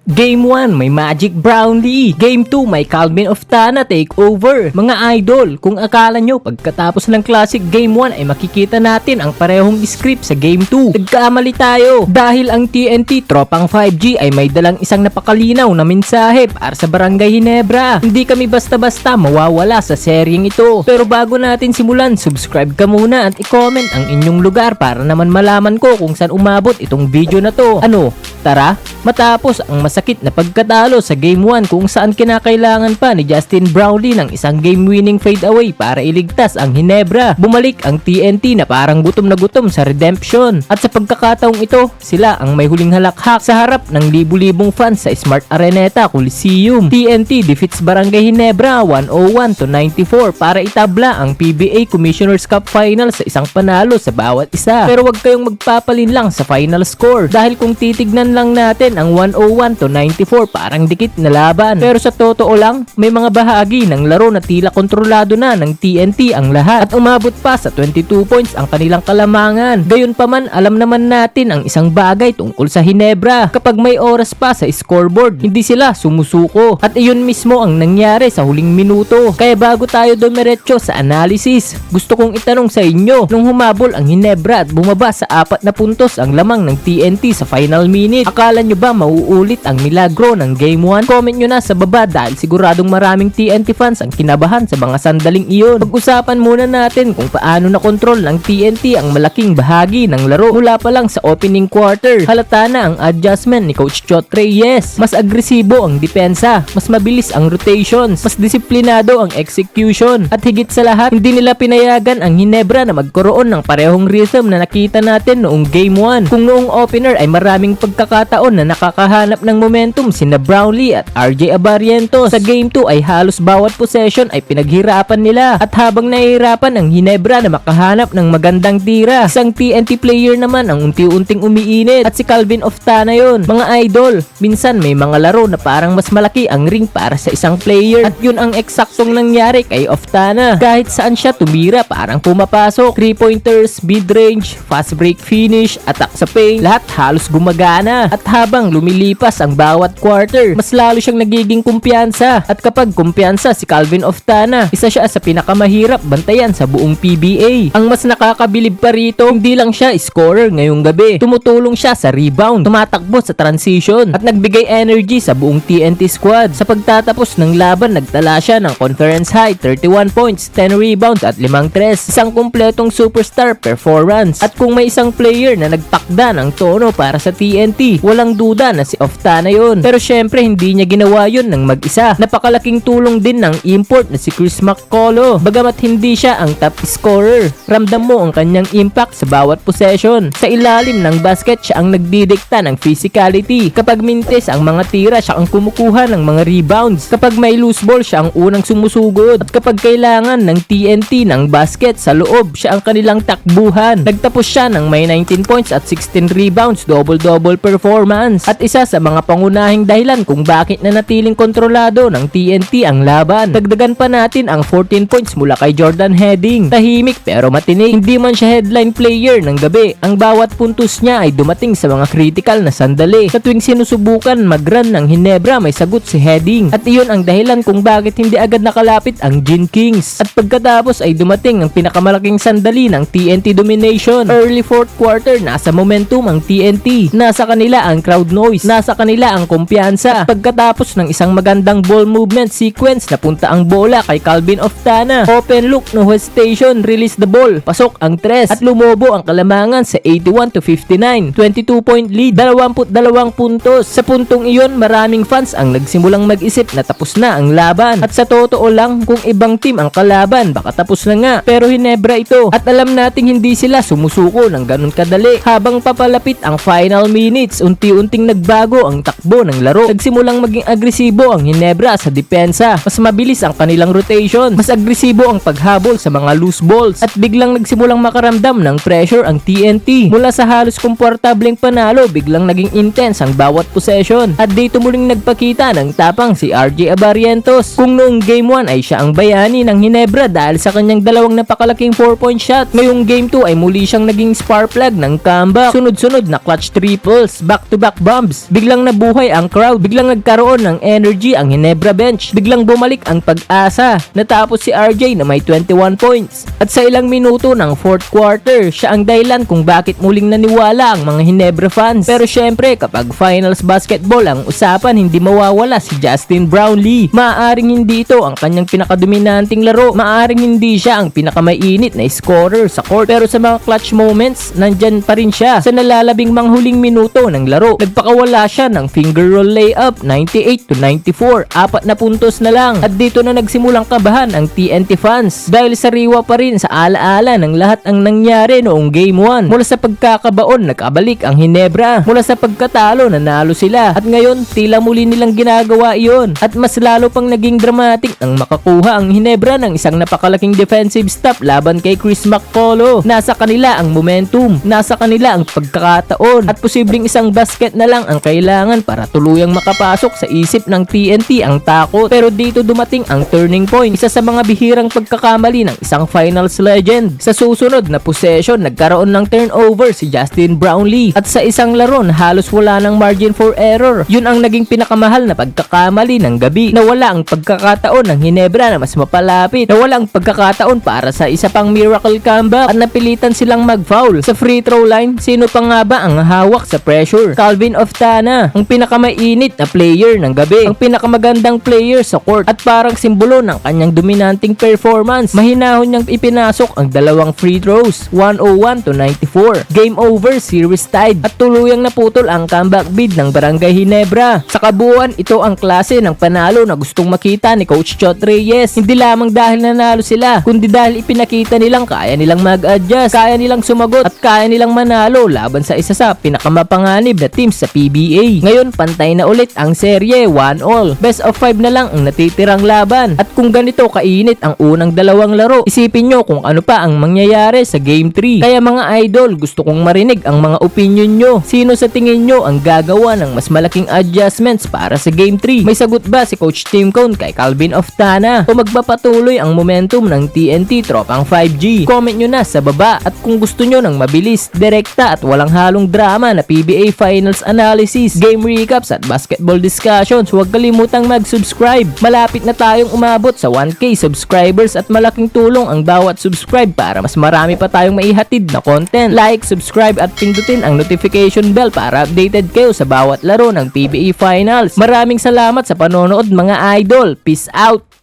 Game 1, may Magic Brownlee. Game 2, may Calvin Oftana takeover. Mga idol, kung akala nyo pagkatapos ng Classic Game 1 ay makikita natin ang parehong script sa Game 2, nagkamali tayo dahil ang TNT Tropang 5G ay may dalang isang napakalinaw na mensahe para sa Barangay Ginebra. Hindi kami basta-basta mawawala sa seryeng ito. Pero bago natin simulan, subscribe ka muna at i-comment ang inyong lugar para naman malaman ko kung saan umabot itong video na to. Ano? Tara, matapos ang masakit na pagkatalo sa Game 1 kung saan kinakailangan pa ni Justin Brownlee ng isang game-winning fadeaway para iligtas ang Ginebra, bumalik ang TNT na parang gutom na gutom sa redemption. At sa pagkakataong ito, sila ang may huling halakhak sa harap ng libu-libong fans sa Smart Araneta Coliseum. TNT defeats Barangay Ginebra 101-94 para itabla ang PBA Commissioner's Cup Final sa isang panalo sa bawat isa. Pero wag kayong magpapalin lang sa final score dahil kung titignan lang natin ang 101-94 parang dikit na laban. Pero sa totoo lang, may mga bahagi ng laro na tila kontrolado na ng TNT ang lahat at umabot pa sa 22 points ang kanilang kalamangan. Gayunpaman, alam naman natin ang isang bagay tungkol sa Ginebra. Kapag may oras pa sa scoreboard, hindi sila sumusuko. At iyon mismo ang nangyari sa huling minuto. Kaya bago tayo dumiretso sa analysis, gusto kong itanong sa inyo, nung humabol ang Ginebra at bumaba sa 4 na puntos ang lamang ng TNT sa final minute, akala nyo ba mauulit ang milagro ng Game 1? Comment nyo na sa baba dahil siguradong maraming TNT fans ang kinabahan sa mga sandaling iyon. Pag-usapan muna natin kung paano na kontrol ng TNT ang malaking bahagi ng laro. Mula pa lang sa opening quarter, halata na ang adjustment ni Coach Chot Reyes. Mas agresibo ang depensa, mas mabilis ang rotations, mas disiplinado ang execution, at higit sa lahat, hindi nila pinayagan ang Ginebra na magkaroon ng parehong rhythm na nakita natin noong Game 1. Kung noong opener ay maraming pagkakataon na nakakahanap ng momentum sina Brownlee at RJ Abarientos, sa Game 2 ay halos bawat possession ay pinaghirapan nila, at habang nahihirapan ang Ginebra na makahanap ng magandang tira, isang TNT player naman ang unti-unting umiinit, at si Calvin Oftana yon. Mga idol, minsan may mga laro na parang mas malaki ang ring para sa isang player, at yun ang eksaktong nangyari kay Oftana. Kahit saan siya tumira parang pumapasok, 3-pointers, mid-range, fast break finish, attack sa paint, lahat halos gumagana. At habang lumilipas ang bawat quarter, mas lalo siyang nagiging kumpiyansa. At kapag kumpiyansa si Calvin Oftana, isa siya sa pinakamahirap bantayan sa buong PBA. Ang mas nakakabilib pa rito, hindi lang siya scorer ngayong gabi. Tumutulong siya sa rebound, tumatakbo sa transition, at nagbigay energy sa buong TNT squad. Sa pagtatapos ng laban, nagtala siya ng conference high 31 points, 10 rebounds at 5 tres. Isang kumpletong superstar performance. At kung may isang player na nagtakda ng tono para sa TNT, walang duda na si Oftana yun. Pero syempre hindi niya ginawa yun ng mag-isa. Napakalaking tulong din ng import na si Chris McCullough. Bagamat hindi siya ang top scorer, ramdam mo ang kanyang impact sa bawat possession. Sa ilalim ng basket, siya ang nagdidikta ng physicality. Kapag mintis ang mga tira, siya ang kumukuha ng mga rebounds. Kapag may loose ball, siya ang unang sumusugod. At kapag kailangan ng TNT ng basket sa loob, siya ang kanilang takbuhan. Nagtapos siya ng may 19 points at 16 rebounds, double-double performance. At isa sa mga pangunahing dahilan kung bakit nanatiling kontrolado ng TNT ang laban. Dagdagan pa natin ang 14 points mula kay Jordan Heading. Tahimik pero matinig. Hindi man siya headline player ng gabi, ang bawat puntos niya ay dumating sa mga critical na sandali. Sa tuwing sinusubukan mag-run ng Ginebra, may sagot si Heading. At iyon ang dahilan kung bakit hindi agad nakalapit ang Gin Kings. At pagkatapos ay dumating ang pinakamalaking sandali ng TNT domination. Early fourth quarter, nasa momentum ang TNT. Nasa kanila ang crowd noise, nasa kanila ang kumpiyansa. At pagkatapos ng isang magandang ball movement sequence, napunta ang bola kay Calvin Oftana. Open look, no hesitation, release the ball. Pasok ang tres at lumobo ang kalamangan sa 81-59. 22 point lead, 22 puntos. Sa puntong iyon, maraming fans ang nagsimulang mag-isip na tapos na ang laban. At sa totoo lang, kung ibang team ang kalaban, baka tapos na nga. Pero Ginebra ito. At alam nating hindi sila sumusuko ng ganun kadali. Habang papalapit ang final minutes, unti-unting nagbago ang takbo ng laro. Nagsimulang maging agresibo ang Ginebra sa depensa. Mas mabilis ang kanilang rotation. Mas agresibo ang paghabol sa mga loose balls. At biglang nagsimulang makaramdam ng pressure ang TNT. Mula sa halos komportableng panalo, biglang naging intense ang bawat possession. At dito muling nagpakita ng tapang si RJ Abarientos. Kung noong Game 1 ay siya ang bayani ng Ginebra dahil sa kanyang dalawang napakalaking 4-point shot, ngayong Game 2 ay muli siyang naging spark plug ng comeback. Sunod-sunod na clutch triples, back-to-back bombs. Biglang nabuhay ang crowd. Biglang nagkaroon ng energy ang Ginebra bench. Biglang bumalik ang pag-asa. Natapos si RJ na may 21 points. At sa ilang minuto ng fourth quarter, siya ang dahilan kung bakit muling naniwala ang mga Ginebra fans. Pero syempre, kapag finals basketball ang usapan, hindi mawawala si Justin Brownlee. Maaaring hindi ito ang kanyang pinakadominanting laro. Maaaring hindi siya ang pinakamainit na scorer sa court. Pero sa mga clutch moments, nandyan pa rin siya. Sa nalalabing manghuling minuto ng laro, nagpakawala siya ng finger roll layup 98-94. 4 na puntos na lang. At dito na nagsimulang kabahan ang TNT fans dahil sariwa pa rin sa alaala ng lahat ang nangyari noong Game 1. Mula sa pagkakabaon, nakabalik ang Ginebra. Mula sa pagkatalo, nanalo sila. At ngayon, tila muli nilang ginagawa iyon. At mas lalo pang naging dramatic ang makakuha ang Ginebra ng isang napakalaking defensive stop laban kay Chris McCullough. Nasa kanila ang momentum. Nasa kanila ang pagkakataon. At posibleng isang basket na lang ang kailangan para tuluyang makapasok sa isip ng TNT ang takot. Pero dito dumating ang turning point. Isa sa mga bihirang pagkakamali ng isang finals legend. Sa susunod na possession, nagkaroon ng turnover si Justin Brownlee. At sa isang laro na halos wala ng margin for error. Yun ang naging pinakamahal na pagkakamali ng gabi. Nawala ang pagkakataon ng Ginebra na mas mapalapit. Nawala ang pagkakataon para sa isa pang miracle comeback at napilitan silang mag-foul. Sa free throw line, sino pa nga ba ang hawak sa pressure? Calvin Oftana, ang pinakamainit na player ng gabi. Ang pinakamagandang player sa court at parang simbolo ng kanyang dominanting performance. Mahinahon niyang ipinasok ang dalawang free throws, 101-94. Game over, series tied at tuluyang naputol ang comeback bid ng Barangay Ginebra. Sa kabuuan, ito ang klase ng panalo na gustong makita ni Coach Chot Reyes. Hindi lamang dahil nanalo sila, kundi dahil ipinakita nilang kaya nilang mag-adjust, kaya nilang sumagot at kaya nilang manalo laban sa isa sa pinakamapanganib na team sa PBA. Ngayon, pantay na ulit ang serye, 1-all. Best of 5 na lang ang natitirang laban. At kung ganito kainit ang unang dalawang laro, isipin nyo kung ano pa ang mangyayari sa Game 3. Kaya mga idol, gusto kong marinig ang mga opinion nyo. Sino sa tingin nyo ang gagawa ng mas malaking adjustments para sa Game 3? May sagot ba si Coach Tim Cone kay Calvin Oftana? O magpapatuloy ang momentum ng TNT tropang 5G? Comment nyo na sa baba. At kung gusto nyo ng mabilis, direkta at walang halong drama na PBA Finals analysis, game recaps at basketball discussions, huwag kalimutang mag-subscribe. Malapit na tayong umabot sa 1K subscribers at malaking tulong ang bawat subscribe para mas marami pa tayong maihatid na content. Like, subscribe at pindutin ang notification bell para updated kayo sa bawat laro ng PBA Finals. Maraming salamat sa panonood mga idol. Peace out!